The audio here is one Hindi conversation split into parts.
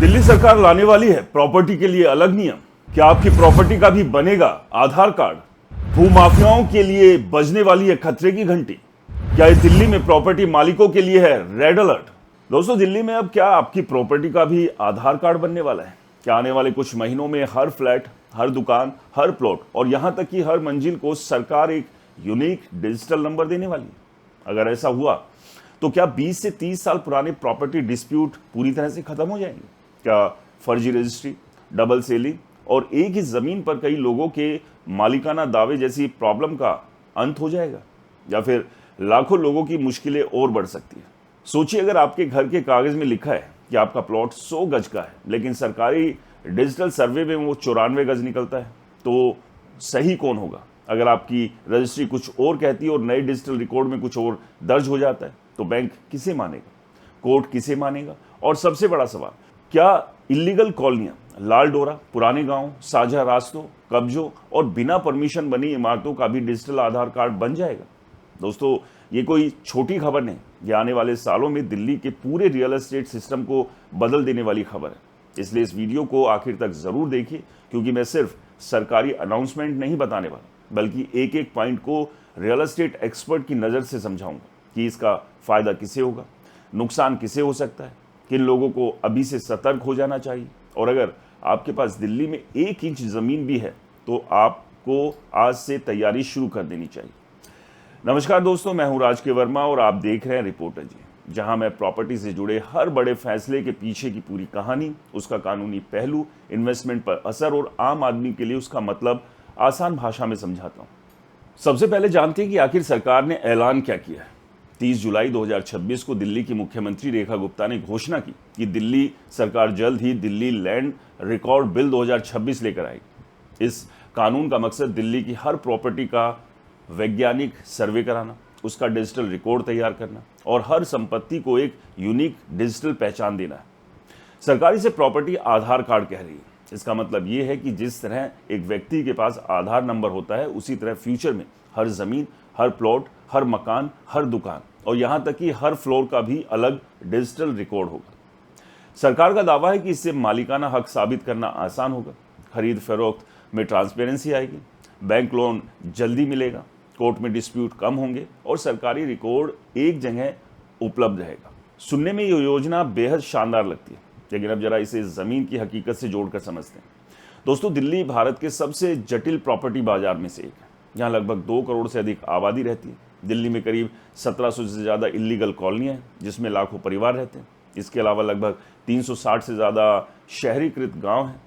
दिल्ली सरकार लाने वाली है प्रॉपर्टी के लिए अलग नियम। क्या आपकी प्रॉपर्टी का भी बनेगा आधार कार्ड? भूमाफियाओं के लिए बजने वाली है खतरे की घंटी। क्या इस दिल्ली में प्रॉपर्टी मालिकों के लिए है रेड अलर्ट? दोस्तों, दिल्ली में अब क्या आपकी प्रॉपर्टी का भी आधार कार्ड बनने वाला है? क्या आने वाले कुछ महीनों में हर फ्लैट, हर दुकान, हर प्लॉट और यहां तक कि हर मंजिल को सरकार एक यूनिक डिजिटल नंबर देने वाली है? अगर ऐसा हुआ तो क्या 20 से 30 साल पुराने प्रॉपर्टी डिस्प्यूट पूरी तरह से खत्म हो जाएंगे? क्या फर्जी रजिस्ट्री, डबल सेलिंग और एक ही जमीन पर कई लोगों के मालिकाना दावे जैसी प्रॉब्लम का अंत हो जाएगा? या फिर लाखों लोगों की मुश्किलें और बढ़ सकती है? सोचिए, अगर आपके घर के कागज में लिखा है कि आपका प्लॉट 100 गज का है, लेकिन सरकारी डिजिटल सर्वे में वो 94 गज निकलता है, तो सही कौन होगा? अगर आपकी रजिस्ट्री कुछ और कहती है और नए डिजिटल रिकॉर्ड में कुछ और दर्ज हो जाता है, तो बैंक किसे मानेगा? कोर्ट किसे मानेगा? और सबसे बड़ा सवाल, क्या इलीगल कॉलोनियां, लाल डोरा, पुराने गांव, साझा रास्तों, कब्जों और बिना परमिशन बनी इमारतों का भी डिजिटल आधार कार्ड बन जाएगा? दोस्तों, ये कोई छोटी खबर नहीं, ये आने वाले सालों में दिल्ली के पूरे रियल एस्टेट सिस्टम को बदल देने वाली खबर है। इसलिए इस वीडियो को आखिर तक जरूर देखिए, क्योंकि मैं सिर्फ सरकारी अनाउंसमेंट नहीं बताने वाला, बल्कि एक एक पॉइंट को रियल एस्टेट एक्सपर्ट की नज़र से समझाऊंगा कि इसका फायदा किसे होगा, नुकसान किसे हो सकता है, किन लोगों को अभी से सतर्क हो जाना चाहिए। और अगर आपके पास दिल्ली में 1 इंच ज़मीन भी है तो आपको आज से तैयारी शुरू कर देनी चाहिए। नमस्कार दोस्तों, मैं हूं राज के वर्मा और आप देख रहे हैं रिपोर्टर जी, जहां मैं प्रॉपर्टी से जुड़े हर बड़े फैसले के पीछे की पूरी कहानी, उसका कानूनी पहलू, इन्वेस्टमेंट पर असर और आम आदमी के लिए उसका मतलब आसान भाषा में समझाता हूं। सबसे पहले जानते हैं कि आखिर सरकार ने ऐलान क्या किया है। 30 जुलाई 2026 को दिल्ली की मुख्यमंत्री रेखा गुप्ता ने घोषणा की कि दिल्ली सरकार जल्द ही दिल्ली लैंड रिकॉर्ड बिल 2026 लेकर आएगी। इस कानून का मकसद दिल्ली की हर प्रॉपर्टी का वैज्ञानिक सर्वे कराना, उसका डिजिटल रिकॉर्ड तैयार करना और हर संपत्ति को एक यूनिक डिजिटल पहचान देना है। सरकार इसे प्रॉपर्टी आधार कार्ड कह रही है। इसका मतलब ये है कि जिस तरह एक व्यक्ति के पास आधार नंबर होता है, उसी तरह फ्यूचर में हर जमीन, हर प्लॉट, हर मकान, हर दुकान और यहां तक कि हर फ्लोर का भी अलग डिजिटल रिकॉर्ड होगा। सरकार का दावा है कि इससे मालिकाना हक साबित करना आसान होगा, खरीद फरोख्त में ट्रांसपेरेंसी आएगी, बैंक लोन जल्दी मिलेगा, कोर्ट में डिस्प्यूट कम होंगे और सरकारी रिकॉर्ड एक जगह उपलब्ध रहेगा। सुनने में ये योजना बेहद शानदार लगती है, लेकिन अब जरा इसे जमीन की हकीकत से जोड़कर समझते हैं। दोस्तों, दिल्ली भारत के सबसे जटिल प्रॉपर्टी बाजार में से एक है। यहाँ लगभग 2 करोड़ से अधिक आबादी रहती है। दिल्ली में करीब 1700 से ज़्यादा इलीगल कॉलोनियाँ हैं, जिसमें लाखों परिवार रहते हैं। इसके अलावा लगभग 360 से ज़्यादा शहरीकृत गांव हैं,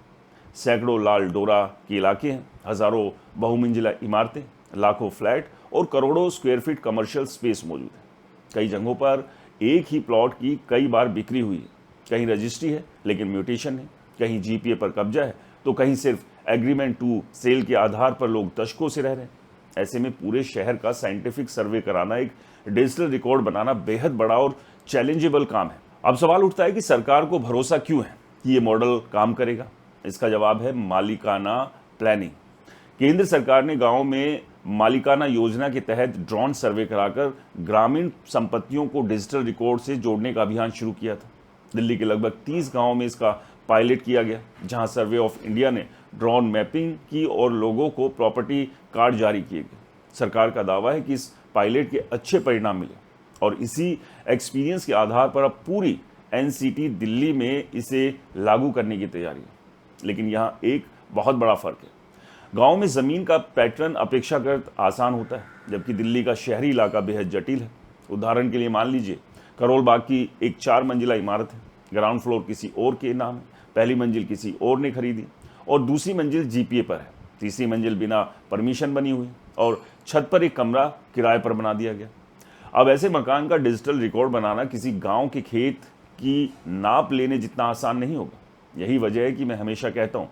सैकड़ों लाल डोरा के इलाके हैं, हज़ारों बहुमंजिला इमारतें, लाखों फ्लैट और करोड़ों स्क्वायर फीट कमर्शियल स्पेस मौजूद है। कई जगहों पर एक ही प्लॉट की कई बार बिक्री हुई है। कहीं रजिस्ट्री है लेकिन म्यूटेशन है, कहीं जीपीए पर कब्जा है, तो कहीं सिर्फ एग्रीमेंट टू सेल के आधार पर लोग दशकों से रह रहे हैं। ऐसे में पूरे शहर का साइंटिफिक सर्वे कराना, एक डिजिटल रिकॉर्ड बनाना बेहद बड़ा और चैलेंजेबल काम है। अब सवाल उठता है कि सरकार को भरोसा क्यों है कि ये मॉडल काम करेगा? इसका जवाब है मालिकाना प्लानिंग। केंद्र सरकार ने गाँव में मालिकाना योजना के तहत ड्रोन सर्वे कराकर ग्रामीण संपत्तियों को डिजिटल रिकॉर्ड से जोड़ने का अभियान शुरू किया था। दिल्ली के लगभग 30 गांवों में इसका पायलट किया गया, जहां सर्वे ऑफ इंडिया ने ड्रोन मैपिंग की और लोगों को प्रॉपर्टी कार्ड जारी किए गए। सरकार का दावा है कि इस पायलट के अच्छे परिणाम मिले और इसी एक्सपीरियंस के आधार पर अब पूरी एनसीटी दिल्ली में इसे लागू करने की तैयारी है। लेकिन यहाँ एक बहुत बड़ा फर्क है। गांव में ज़मीन का पैटर्न अपेक्षाकृत आसान होता है, जबकि दिल्ली का शहरी इलाका बेहद जटिल है। उदाहरण के लिए मान लीजिए, करोल बाग की एक 4 मंजिला इमारत है। ग्राउंड फ्लोर किसी और के नाम है, पहली मंजिल किसी और ने खरीदी और दूसरी मंजिल जीपीए पर है, तीसरी मंजिल बिना परमिशन बनी हुई और छत पर एक कमरा किराए पर बना दिया गया। अब ऐसे मकान का डिजिटल रिकॉर्ड बनाना किसी गांव के खेत की नाप लेने जितना आसान नहीं होगा। यही वजह है कि मैं हमेशा कहता हूं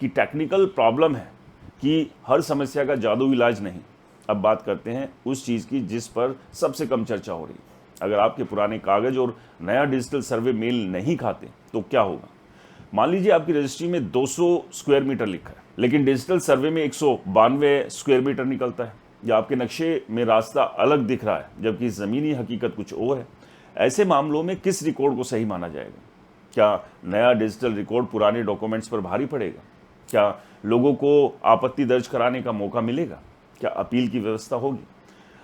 कि टेक्निकल प्रॉब्लम है कि हर समस्या का जादू इलाज नहीं। अब बात करते हैं उस चीज़ की जिस पर सबसे कम चर्चा हो रही है। अगर आपके पुराने कागज और नया डिजिटल सर्वे मेल नहीं खाते तो क्या होगा? मान लीजिए आपकी रजिस्ट्री में 200 स्क्वायर मीटर लिखा है, लेकिन डिजिटल सर्वे में 192 स्क्वायर मीटर निकलता है, या आपके नक्शे में रास्ता अलग दिख रहा है जबकि ज़मीनी हकीकत कुछ और है। ऐसे मामलों में किस रिकॉर्ड को सही माना जाएगा? क्या नया डिजिटल रिकॉर्ड पुराने डॉक्यूमेंट्स पर भारी पड़ेगा? क्या लोगों को आपत्ति दर्ज कराने का मौका मिलेगा? क्या अपील की व्यवस्था होगी?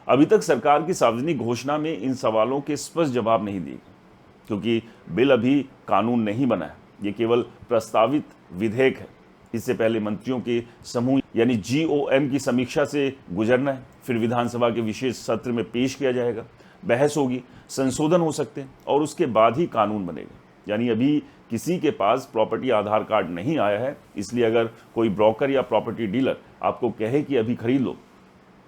अभी तक सरकार की सार्वजनिक घोषणा में इन सवालों के स्पष्ट जवाब नहीं दिए, क्योंकि बिल अभी कानून नहीं बना है। ये केवल प्रस्तावित विधेयक है। इससे पहले मंत्रियों के समूह यानी GOM की समीक्षा से गुजरना है, फिर विधानसभा के विशेष सत्र में पेश किया जाएगा, बहस होगी, संशोधन हो सकते हैं और उसके बाद ही कानून बनेगा। यानी अभी किसी के पास प्रॉपर्टी आधार कार्ड नहीं आया है, इसलिए अगर कोई ब्रोकर या प्रॉपर्टी डीलर आपको कहे कि अभी खरीद लो,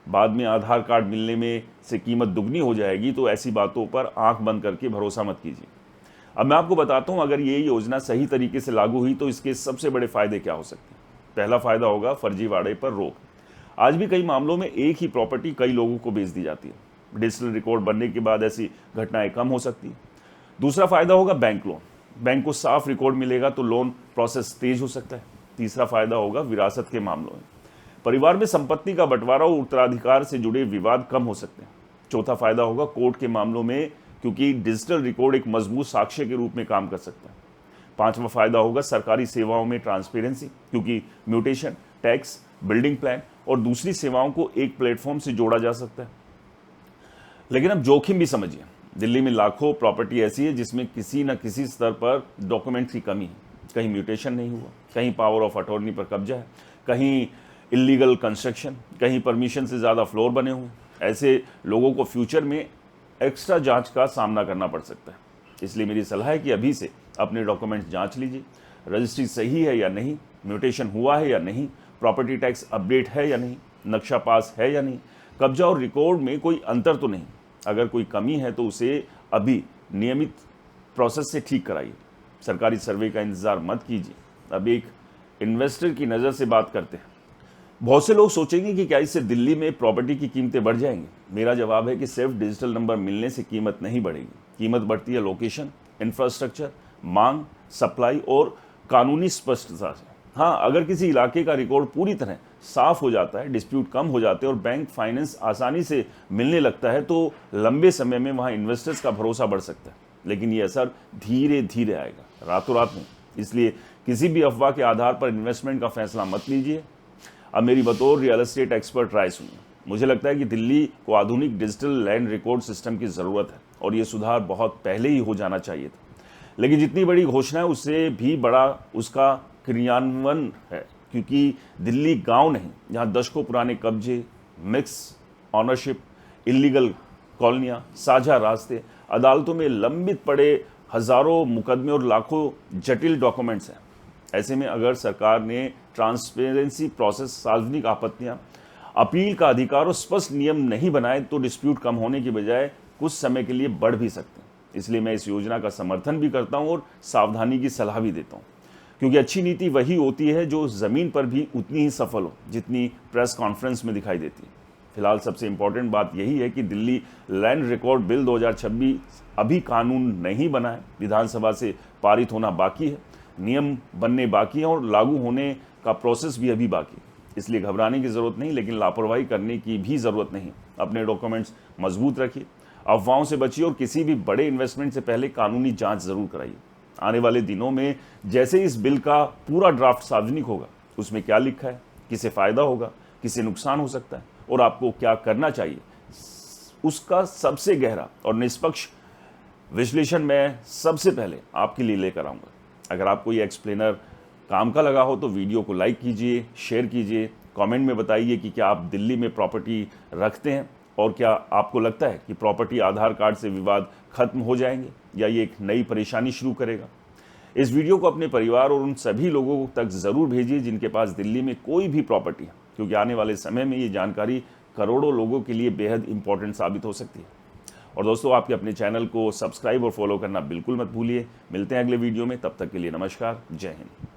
बाद में आधार कार्ड मिलने में से कीमत दुगनी हो जाएगी, तो ऐसी बातों पर आंख बंद करके भरोसा मत कीजिए। अब मैं आपको बताता हूं, अगर ये योजना सही तरीके से लागू हुई तो इसके सबसे बड़े फायदे क्या हो सकते हैं। पहला फायदा होगा फर्जीवाड़े पर रोक। आज भी कई मामलों में एक ही प्रॉपर्टी कई लोगों को बेच दी जाती है। डिजिटल रिकॉर्ड बनने के बाद ऐसी घटनाएं कम हो सकती है। दूसरा फायदा होगा बैंक लोन। बैंक को साफ रिकॉर्ड मिलेगा तो लोन प्रोसेस तेज हो सकता है। तीसरा फायदा होगा विरासत के मामलों में। परिवार में संपत्ति का बंटवारा और उत्तराधिकार से जुड़े विवाद कम हो सकते हैं। चौथा फायदा होगा कोर्ट के मामलों में, क्योंकि डिजिटल रिकॉर्ड एक मजबूत साक्ष्य के रूप में काम कर सकता है। पांचवा फायदा होगा सरकारी सेवाओं में ट्रांसपेरेंसी, क्योंकि म्यूटेशन, टैक्स, बिल्डिंग प्लान और दूसरी सेवाओं को एक प्लेटफॉर्म से जोड़ा जा सकता है। लेकिन अब जोखिम भी समझिए। दिल्ली में लाखों प्रॉपर्टी ऐसी है जिसमें किसी न किसी स्तर पर डॉक्यूमेंट की कमी है। कहीं म्यूटेशन नहीं हुआ, कहीं पावर ऑफ अटॉर्नी पर कब्जा है, कहीं इलीगल कंस्ट्रक्शन, कहीं परमिशन से ज़्यादा फ्लोर बने हुए। ऐसे लोगों को फ्यूचर में एक्स्ट्रा जांच का सामना करना पड़ सकता है। इसलिए मेरी सलाह है कि अभी से अपने डॉक्यूमेंट्स जांच लीजिए। रजिस्ट्री सही है या नहीं, म्यूटेशन हुआ है या नहीं, प्रॉपर्टी टैक्स अपडेट है या नहीं, नक्शा पास है या नहीं, कब्जा और रिकॉर्ड में कोई अंतर तो नहीं। अगर कोई कमी है तो उसे अभी नियमित प्रोसेस से ठीक कराइए। सरकारी सर्वे का इंतज़ार मत कीजिए। अब एक इन्वेस्टर की नज़र से बात करते हैं। बहुत से लोग सोचेंगे कि क्या इससे दिल्ली में प्रॉपर्टी की कीमतें बढ़ जाएंगी। मेरा जवाब है कि सिर्फ डिजिटल नंबर मिलने से कीमत नहीं बढ़ेगी। कीमत बढ़ती है लोकेशन, इंफ्रास्ट्रक्चर, मांग, सप्लाई और कानूनी स्पष्टता से। हाँ, अगर किसी इलाके का रिकॉर्ड पूरी तरह साफ हो जाता है, डिस्प्यूट कम हो जाते हैं और बैंक फाइनेंस आसानी से मिलने लगता है, तो लंबे समय में वहाँ इन्वेस्टर्स का भरोसा बढ़ सकता है। लेकिन ये असर धीरे धीरे आएगा, रातों रात नहीं। इसलिए किसी भी अफवाह के आधार पर इन्वेस्टमेंट का फैसला मत लीजिए। अब मेरी बतौर रियल एस्टेट एक्सपर्ट राय सुनिए। मुझे लगता है कि दिल्ली को आधुनिक डिजिटल लैंड रिकॉर्ड सिस्टम की ज़रूरत है और ये सुधार बहुत पहले ही हो जाना चाहिए था। लेकिन जितनी बड़ी घोषणा है उससे भी बड़ा उसका क्रियान्वयन है, क्योंकि दिल्ली गांव नहीं जहां दशकों पुराने कब्जे, मिक्स ऑनरशिप, इलीगल कॉलोनियां, साझा रास्ते, अदालतों में लंबित पड़े हजारों मुकदमे और लाखों जटिल डॉक्यूमेंट्स हैं। ऐसे में अगर सरकार ने ट्रांसपेरेंसी प्रोसेस, सार्वजनिक आपत्तियां, अपील का अधिकार और स्पष्ट नियम नहीं बनाए तो डिस्प्यूट कम होने की बजाय कुछ समय के लिए बढ़ भी सकते हैं। इसलिए मैं इस योजना का समर्थन भी करता हूं और सावधानी की सलाह भी देता हूं, क्योंकि अच्छी नीति वही होती है जो ज़मीन पर भी उतनी ही सफल हो जितनी प्रेस कॉन्फ्रेंस में दिखाई देती है। फिलहाल सबसे इम्पोर्टेंट बात यही है कि दिल्ली लैंड रिकॉर्ड बिल 2026 अभी कानून नहीं बना है, विधानसभा से पारित होना बाकी है, नियम बनने बाकी हैं और लागू होने का प्रोसेस भी अभी बाकी है। इसलिए घबराने की ज़रूरत नहीं, लेकिन लापरवाही करने की भी ज़रूरत नहीं। अपने डॉक्यूमेंट्स मजबूत रखिए, अफवाहों से बचिए और किसी भी बड़े इन्वेस्टमेंट से पहले कानूनी जांच ज़रूर कराइए। आने वाले दिनों में जैसे इस बिल का पूरा ड्राफ्ट सार्वजनिक होगा, उसमें क्या लिखा है, किसे फ़ायदा होगा, किसे नुकसान हो सकता है और आपको क्या करना चाहिए, उसका सबसे गहरा और निष्पक्ष विश्लेषण मैं सबसे पहले आपके लिए लेकर आऊँगा। अगर आपको ये एक्सप्लेनर काम का लगा हो तो वीडियो को लाइक कीजिए, शेयर कीजिए, कमेंट में बताइए कि क्या आप दिल्ली में प्रॉपर्टी रखते हैं और क्या आपको लगता है कि प्रॉपर्टी आधार कार्ड से विवाद खत्म हो जाएंगे या ये एक नई परेशानी शुरू करेगा। इस वीडियो को अपने परिवार और उन सभी लोगों तक ज़रूर भेजिए जिनके पास दिल्ली में कोई भी प्रॉपर्टी है, क्योंकि आने वाले समय में ये जानकारी करोड़ों लोगों के लिए बेहद इंपॉर्टेंट साबित हो सकती है। और दोस्तों, आपके अपने चैनल को सब्सक्राइब और फॉलो करना बिल्कुल मत भूलिए। मिलते हैं अगले वीडियो में, तब तक के लिए नमस्कार, जय हिंद।